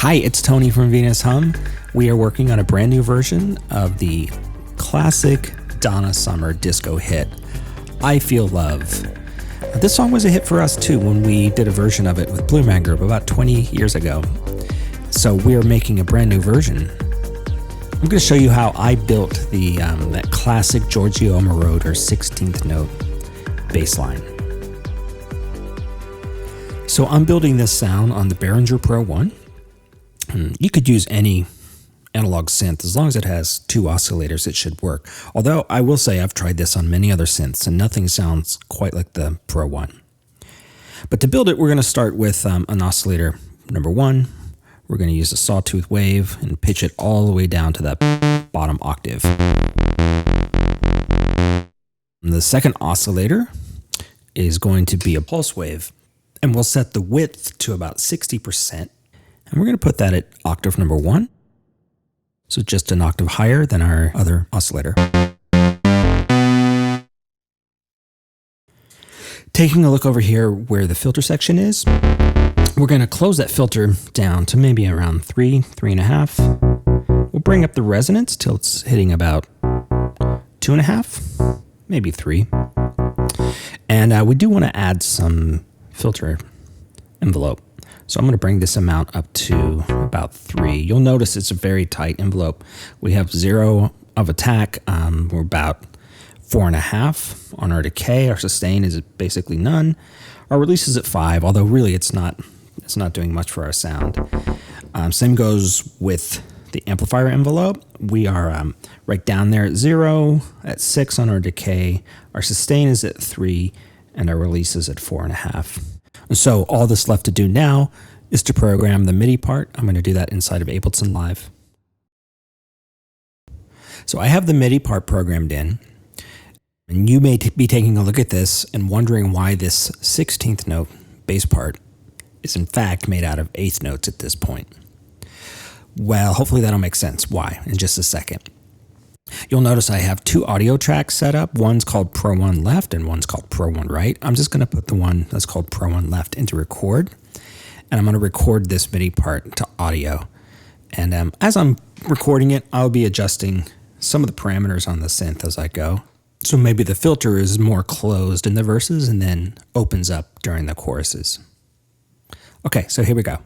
Hi, it's Tony from Venus Hum. We are working on a brand new version of the classic Donna Summer disco hit, I Feel Love. This song was a hit for us too when we did a version of it with Blue Man Group about 20 years ago. So we're making a brand new version. I'm going to show you how I built the that classic Giorgio Moroder 16th note bass line. So I'm building this sound on the Behringer Pro-1. You could use any analog synth as long as it has two oscillators, it should work. Although I will say I've tried this on many other synths and nothing sounds quite like the Pro-1. But to build it, we're going to start with an oscillator number 1. We're going to use a sawtooth wave and pitch it all the way down to that bottom octave. And the second oscillator is going to be a pulse wave, and we'll set the width to about 60%. And we're going to put that at octave number 1. So just an octave higher than our other oscillator. Taking a look over here where the filter section is, we're going to close that filter down to maybe around 3.5. We'll bring up the resonance till it's hitting about 2.5, maybe 3. And we do want to add some filter envelope. So I'm going to bring this amount up to about 3. You'll notice it's a very tight envelope. We have 0 of attack. We're about 4.5 on our decay. Our sustain is basically none. Our release is at 5, although really it's not doing much for our sound. Same goes with the amplifier envelope. We are right down there at 0, at 6 on our decay. Our sustain is at 3, and our release is at 4.5. And so all that's left to do now is to program the MIDI part. I'm going to do that inside of Ableton Live. So I have the MIDI part programmed in, and you may be taking a look at this and wondering why this 16th note bass part is in fact made out of 8th notes at this point. Well, hopefully that'll make sense why in just a second. You'll notice I have 2 audio tracks set up. One's called Pro-1 Left and one's called Pro-1 Right. I'm just going to put the one that's called Pro-1 Left into record, and I'm going to record this MIDI part to audio. And as I'm recording it, I'll be adjusting some of the parameters on the synth as I go. So maybe the filter is more closed in the verses and then opens up during the choruses. Okay, so here we go.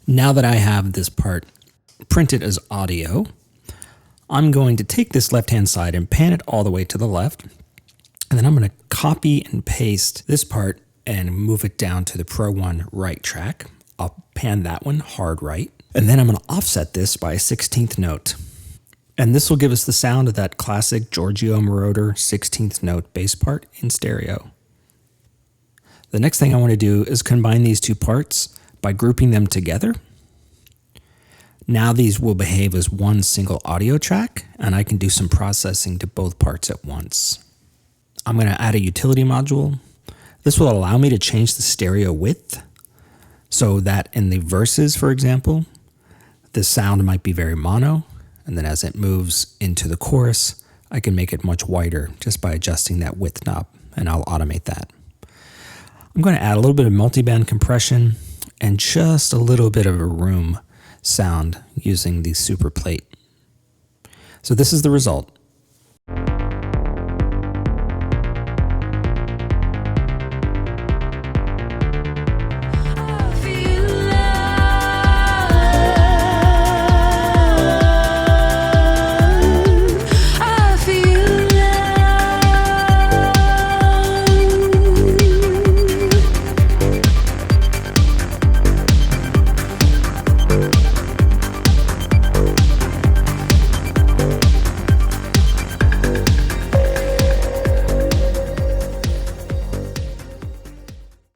Now that I have this part printed as audio, I'm going to take this left-hand side and pan it all the way to the left. And then I'm going to copy and paste this part and move it down to the Pro-1 right track. I'll pan that one hard right. And then I'm going to offset this by a 16th note. And this will give us the sound of that classic Giorgio Moroder 16th note bass part in stereo. The next thing I want to do is combine these two parts by grouping them together. Now these will behave as one single audio track, and I can do some processing to both parts at once. I'm going to add a utility module. This will allow me to change the stereo width so that in the verses, for example, the sound might be very mono, and then as it moves into the chorus, I can make it much wider just by adjusting that width knob, and I'll automate that. I'm going to add a little bit of multiband compression and just a little bit of a room sound using the super plate. So this is the result.